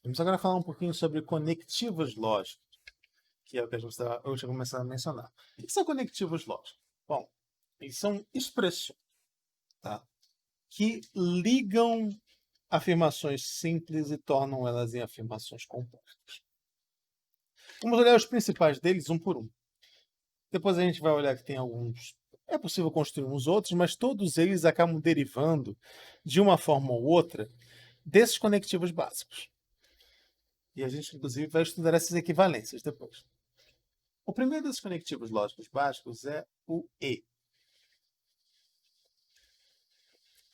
Vamos agora falar um pouquinho sobre conectivos lógicos, que é o que eu tinha começado a mencionar. O que são conectivos lógicos? Bom, eles são expressões, tá? Que ligam afirmações simples e tornam elas em afirmações compostas. Vamos olhar os principais deles um por um. Depois a gente vai olhar que tem alguns. É possível construir uns outros, mas todos eles acabam derivando, de uma forma ou outra, desses conectivos básicos. E a gente, inclusive, vai estudar essas equivalências depois. O primeiro desses conectivos lógicos básicos é o E.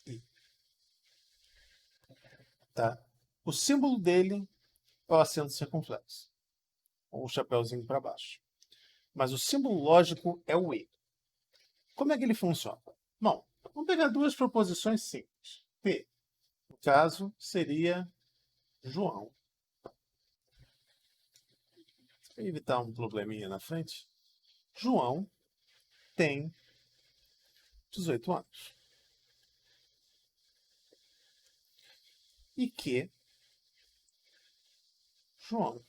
I, tá? O símbolo dele é o acento circunflexo, ou o chapéuzinho para baixo. Mas o símbolo lógico é o E. Como é que ele funciona? Bom, vamos pegar duas proposições simples. P, no caso, seria João. Para evitar um probleminha na frente, João tem 18 anos. E que João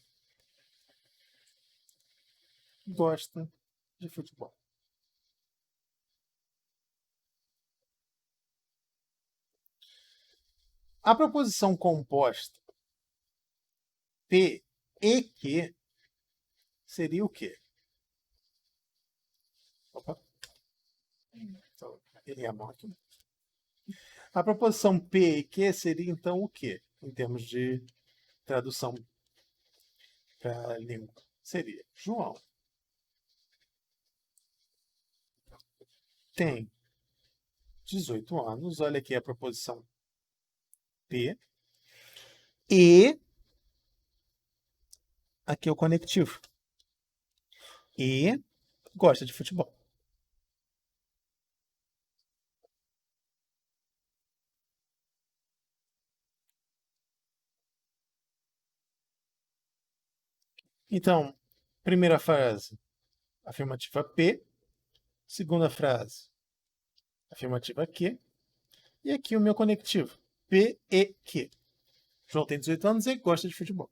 gosta de futebol. A proposição composta P e que seria o quê? Opa. Então, errei a mão aqui. A proposição P e que seria então o quê? Em termos de tradução para a língua. Seria João tem 18 anos. Olha aqui a proposição P. E aqui é o conectivo. E gosta de futebol. Então, primeira frase, afirmativa P. Segunda frase, afirmativa Q. E aqui o meu conectivo, P e Q. João tem 18 anos e gosta de futebol.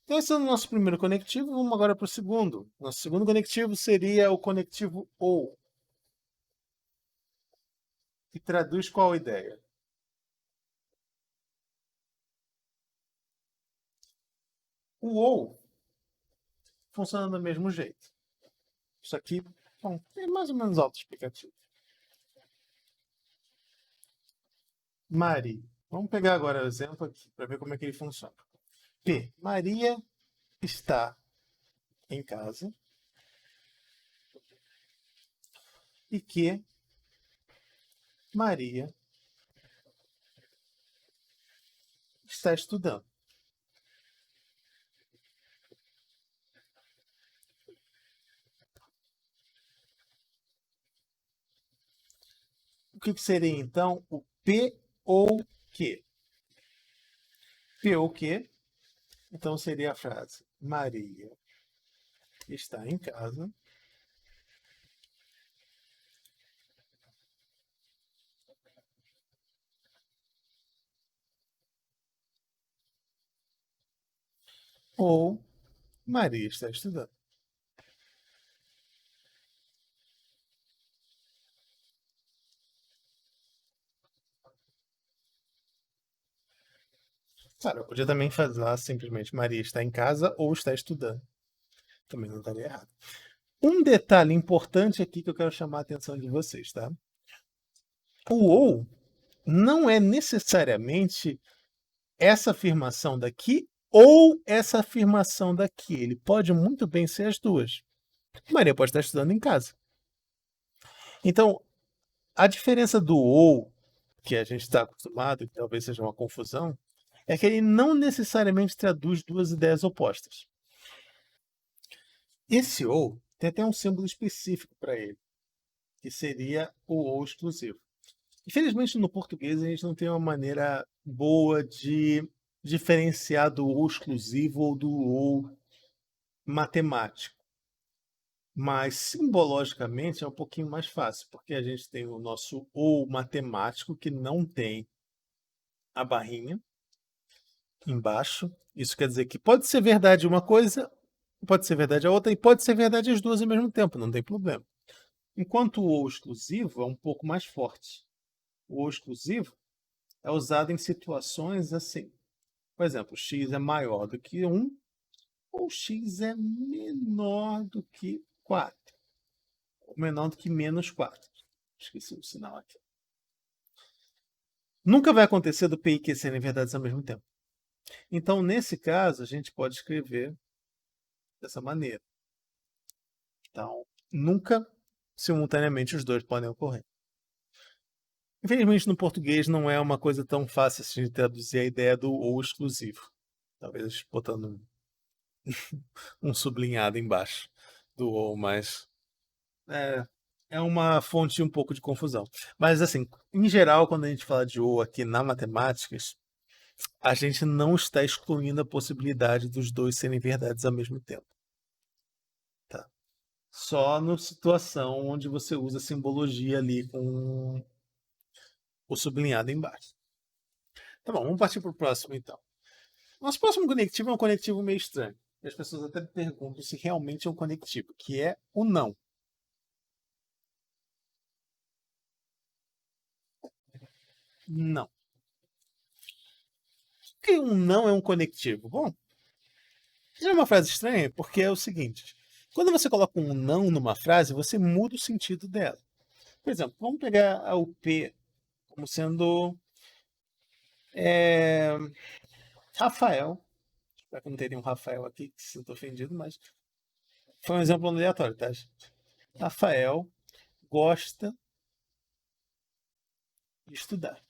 Então, esse é o nosso primeiro conectivo. Vamos agora para o segundo. Nosso segundo conectivo seria o conectivo OU. Que traduz qual ideia? O OU funciona do mesmo jeito. Isso aqui, bom, é mais ou menos autoexplicativo. Mari. Vamos pegar agora o exemplo aqui para ver como é que ele funciona. P. Maria está em casa e que Maria está estudando. O que seria então o P ou que? P ou que? Então seria a frase: Maria está em casa ou Maria está estudando. Claro, eu podia também falar simplesmente Maria está em casa ou está estudando. Também não estaria errado. Um detalhe importante aqui que eu quero chamar a atenção de vocês, tá? O ou não é necessariamente essa afirmação daqui ou essa afirmação daqui. Ele pode muito bem ser as duas. Maria pode estar estudando em casa. Então, a diferença do ou, que a gente está acostumado, que talvez seja uma confusão, é que ele não necessariamente traduz duas ideias opostas. Esse ou tem até um símbolo específico para ele, que seria o ou exclusivo. Infelizmente, no português, a gente não tem uma maneira boa de diferenciar do ou exclusivo ou do ou matemático. Mas, simbologicamente, é um pouquinho mais fácil, porque a gente tem o nosso ou matemático, que não tem a barrinha, embaixo. Isso quer dizer que pode ser verdade uma coisa, pode ser verdade a outra, e pode ser verdade as duas ao mesmo tempo, não tem problema. Enquanto o ou exclusivo é um pouco mais forte. O ou exclusivo é usado em situações assim. Por exemplo, x é maior do que 1 ou x é menor do que 4. Ou menor do que menos 4. Esqueci o sinal aqui. Nunca vai acontecer do P e Q serem verdades ao mesmo tempo. Então, nesse caso, a gente pode escrever dessa maneira. Então, nunca simultaneamente os dois podem ocorrer. Infelizmente, no português não é uma coisa tão fácil assim de traduzir a ideia do ou exclusivo. Talvez botando um sublinhado embaixo do ou, mas é uma fonte um pouco de confusão. Mas, assim, em geral, quando a gente fala de ou aqui na matemática, a gente não está excluindo a possibilidade dos dois serem verdades ao mesmo tempo. Tá? Só na situação onde você usa simbologia ali com o sublinhado embaixo. Tá bom, vamos partir para o próximo então. Nosso próximo conectivo é um conectivo meio estranho. E as pessoas até me perguntam se realmente é um conectivo, que é o não. Não. Por que um não é um conectivo? Bom, é uma frase estranha porque é o seguinte: quando você coloca um não numa frase, você muda o sentido dela. Por exemplo, vamos pegar o P como sendo é, Rafael. Espero que não tenha nenhum Rafael aqui que se sinta ofendido, mas foi um exemplo aleatório, tá, gente? Rafael gosta de estudar.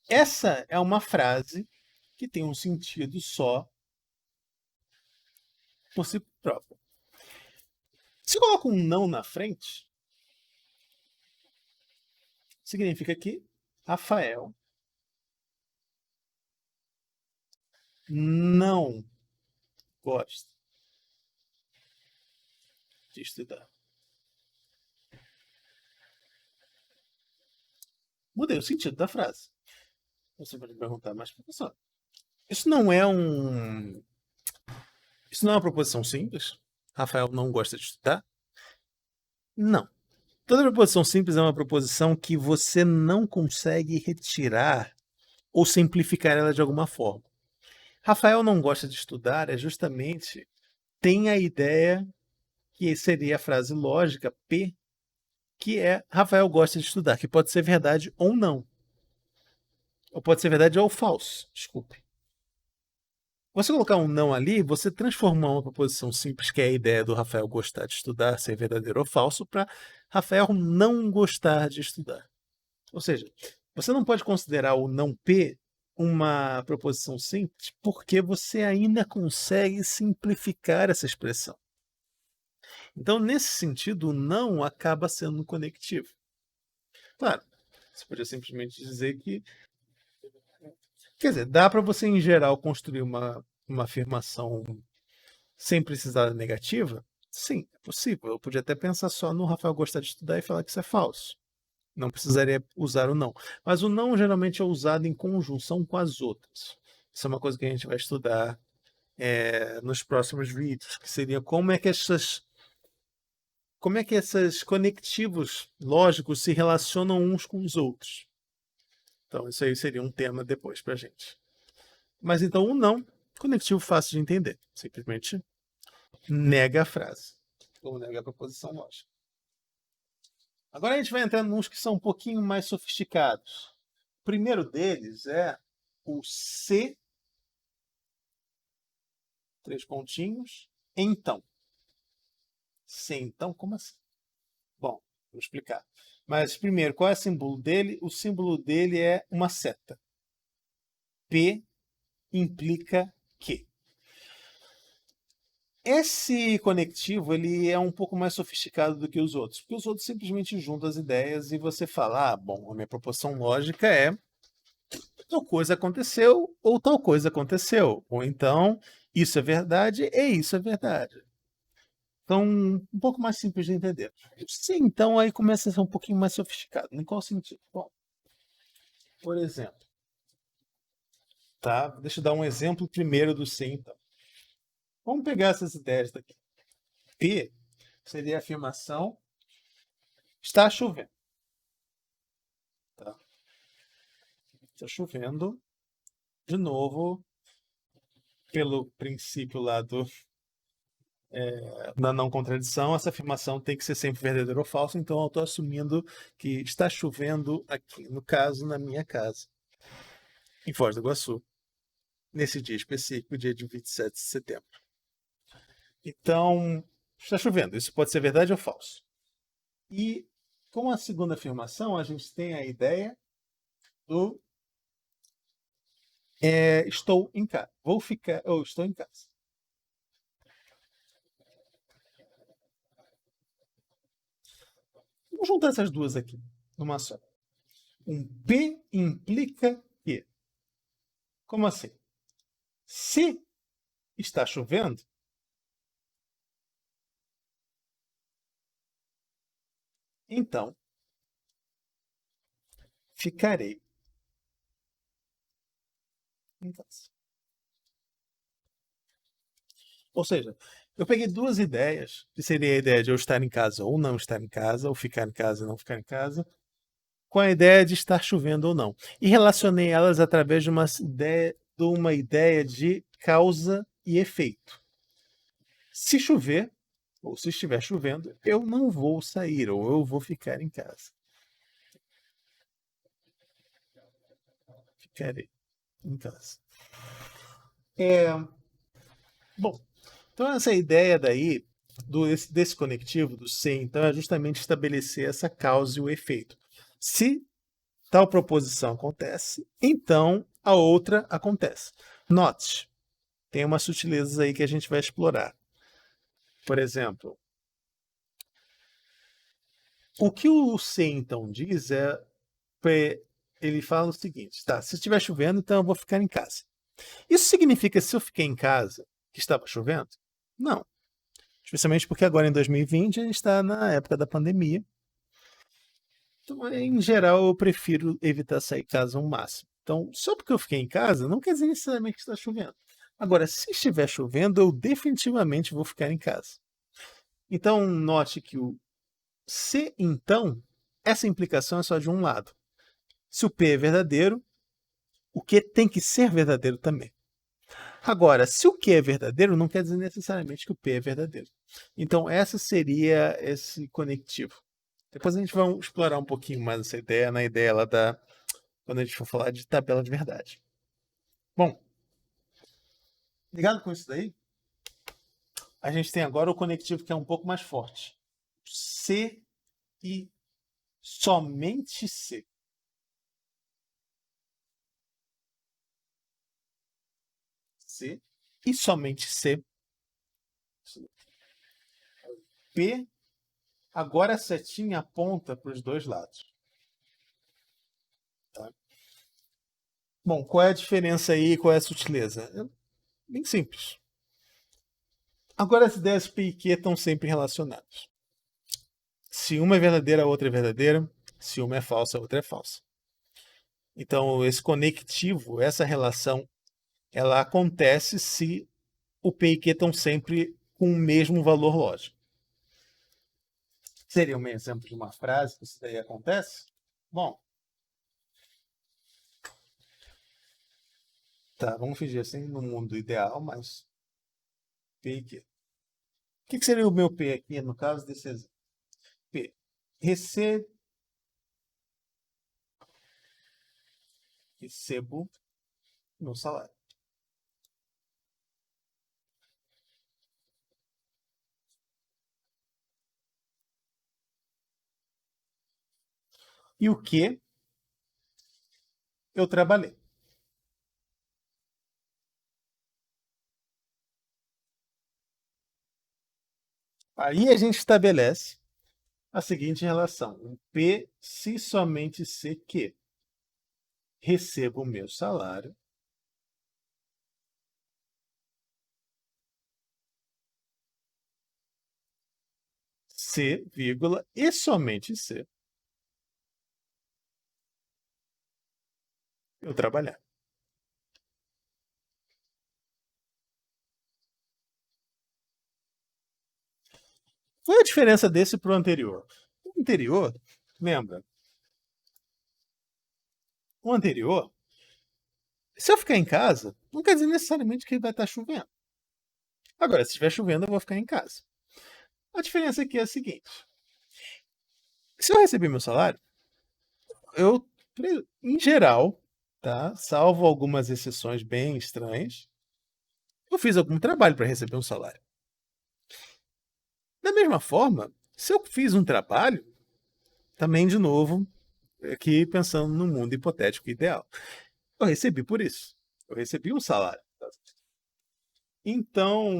Essa é uma frase que tem um sentido só por si própria. Se coloca um não na frente, significa que Rafael não gosta de estudar. Mudei o sentido da frase. Você pode perguntar, mas professor, isso não é um. Isso não é uma proposição simples? Rafael não gosta de estudar? Não. Toda proposição simples é uma proposição que você não consegue retirar ou simplificar ela de alguma forma. Rafael não gosta de estudar é justamente tem a ideia que seria a frase lógica P, que é Rafael gosta de estudar, que pode ser verdade ou não. Ou pode ser verdade ou falso, desculpe. Você colocar um não ali, você transformar uma proposição simples, que é a ideia do Rafael gostar de estudar, ser verdadeiro ou falso, para Rafael não gostar de estudar. Ou seja, você não pode considerar o não P uma proposição simples, porque você ainda consegue simplificar essa expressão. Então, nesse sentido, o não acaba sendo um conectivo. Claro, você poderia simplesmente dizer que. Quer dizer, dá para você, em geral, construir uma afirmação sem precisar da negativa? Sim, é possível. Eu podia até pensar só no Rafael gostar de estudar e falar que isso é falso. Não precisaria usar o não. Mas o não geralmente é usado em conjunção com as outras. Isso é uma coisa que a gente vai estudar nos próximos vídeos, que seria como é que esses conectivos lógicos se relacionam uns com os outros. Então, isso aí seria um tema depois para a gente. Mas então, o não, conectivo fácil de entender. Simplesmente nega a frase. Ou nega a proposição lógica. Agora a gente vai entrar nos que são um pouquinho mais sofisticados. O primeiro deles é o se, três pontinhos, então. Se então, como assim? Bom, vou explicar. Mas primeiro, qual é o símbolo dele? O símbolo dele é uma seta. P implica que. Esse conectivo ele é um pouco mais sofisticado do que os outros, porque os outros simplesmente juntam as ideias e você fala, ah, bom, a minha proposição lógica é tal coisa aconteceu ou tal coisa aconteceu, ou então isso é verdade e isso é verdade. Então, um pouco mais simples de entender. Sim, então aí começa a ser um pouquinho mais sofisticado. Em qual sentido? Bom, Por exemplo, tá? Deixa eu dar um exemplo primeiro do se, então. Vamos pegar essas ideias daqui. P seria a afirmação está chovendo. Tá? Está chovendo. De novo, pelo princípio lá da não contradição, essa afirmação tem que ser sempre verdadeira ou falsa, então eu estou assumindo que está chovendo aqui, no caso, na minha casa, em Foz do Iguaçu, nesse dia específico, dia de 27 de setembro. Então, está chovendo, isso pode ser verdade ou falso. E com a segunda afirmação, a gente tem a ideia do estou em casa, vou ficar, ou estou em casa. Vamos juntar essas duas aqui, numa só. Um P implica que. Como assim? Se está chovendo, então ficarei em casa. Ou seja, eu peguei duas ideias, que seria a ideia de eu estar em casa ou não estar em casa, ou ficar em casa e não ficar em casa, com a ideia de estar chovendo ou não. E relacionei elas através de uma ideia de causa e efeito. Se chover, ou se estiver chovendo, eu não vou sair, ou eu vou ficar em casa. Ficarei em casa. Bom, então essa ideia daí, desse conectivo, do se, então, é justamente estabelecer essa causa e o efeito. Se tal proposição acontece, então a outra acontece. Note, tem umas sutilezas aí que a gente vai explorar. Por exemplo, o que o se então diz ele fala o seguinte, tá, se estiver chovendo, então eu vou ficar em casa. Isso significa se eu fiquei em casa que estava chovendo? Não. Especialmente porque agora em 2020 a gente está na época da pandemia. Então, em geral, eu prefiro evitar sair de casa ao máximo. Então, só porque eu fiquei em casa, não quer dizer necessariamente que está chovendo. Agora, se estiver chovendo, eu definitivamente vou ficar em casa. Então, note que o se então, essa implicação é só de um lado. Se o P é verdadeiro, o que tem que ser verdadeiro também. Agora, se o que é verdadeiro, não quer dizer necessariamente que o P é verdadeiro. Então, essa seria esse conectivo. Depois a gente vai explorar um pouquinho mais essa ideia, na ideia lá quando a gente for falar de tabela de verdade. Bom, ligado com isso daí, a gente tem agora o conectivo que é um pouco mais forte. Se e somente se. Se e somente se. P, agora a setinha aponta para os dois lados. Tá? Bom, qual é a diferença aí? Qual é a sutileza? É bem simples. Agora as ideias P e Q estão sempre relacionadas. Se uma é verdadeira, a outra é verdadeira. Se uma é falsa, a outra é falsa. Então, esse conectivo, essa relação, ela acontece se o P e Q estão sempre com o mesmo valor lógico. Seria um exemplo de uma frase que isso daí acontece? Bom, tá, vamos fingir assim no mundo ideal, mas P e Q. O que seria o meu P aqui no caso desse exemplo? P. Recebo meu salário. E o que eu trabalhei. Aí a gente estabelece a seguinte relação: um P se somente se que recebo o meu salário, se, vírgula, e somente se eu trabalhar. Qual é a diferença desse para o anterior? O anterior, lembra? O anterior, se eu ficar em casa, não quer dizer necessariamente que vai estar chovendo. Agora, se estiver chovendo, eu vou ficar em casa. A diferença aqui é a seguinte: se eu receber meu salário, eu, em geral, tá? Salvo algumas exceções bem estranhas, eu fiz algum trabalho para receber um salário. Da mesma forma, se eu fiz um trabalho, também de novo, aqui pensando no mundo hipotético ideal, eu recebi por isso. Eu recebi um salário. Então,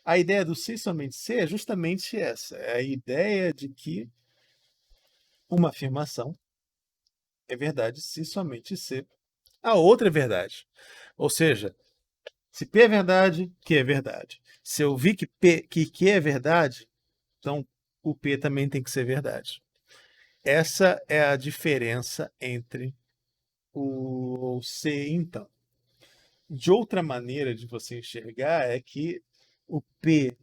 a ideia do se somente se é justamente essa. É a ideia de que uma afirmação é verdade se somente se a outra é verdade. Ou seja, se P é verdade, Q é verdade. Se eu vi que Q é verdade, então o P também tem que ser verdade. Essa é a diferença entre o C e então. De outra maneira de você enxergar é que o P,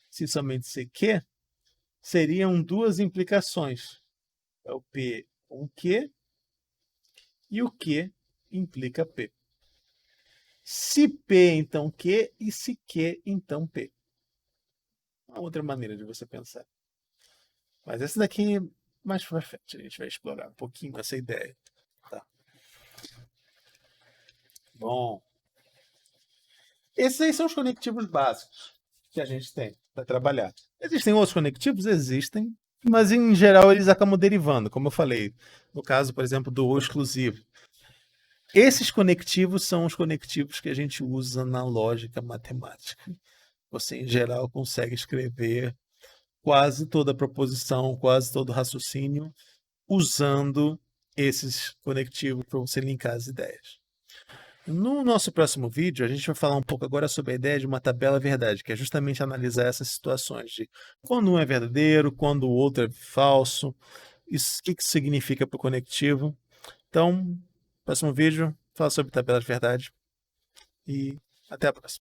se somente se Q, seriam duas implicações. É o P com Q e o Q implica P. Se P, então Q, e se Q, então P. Uma outra maneira de você pensar. Mas essa daqui, mais pra frente, a gente vai explorar um pouquinho essa ideia. Tá? Bom, esses aí são os conectivos básicos que a gente tem para trabalhar. Existem outros conectivos? Existem, mas em geral eles acabam derivando, como eu falei, no caso, por exemplo, do o exclusivo. Esses conectivos são os conectivos que a gente usa na lógica matemática. Você, em geral, consegue escrever quase toda a proposição, quase todo o raciocínio usando esses conectivos para você linkar as ideias. No nosso próximo vídeo, a gente vai falar um pouco agora sobre a ideia de uma tabela verdade, que é justamente analisar essas situações de quando um é verdadeiro, quando o outro é falso, isso, o que isso significa para o conectivo. Então, próximo vídeo, fala sobre tabela de verdade e até a próxima.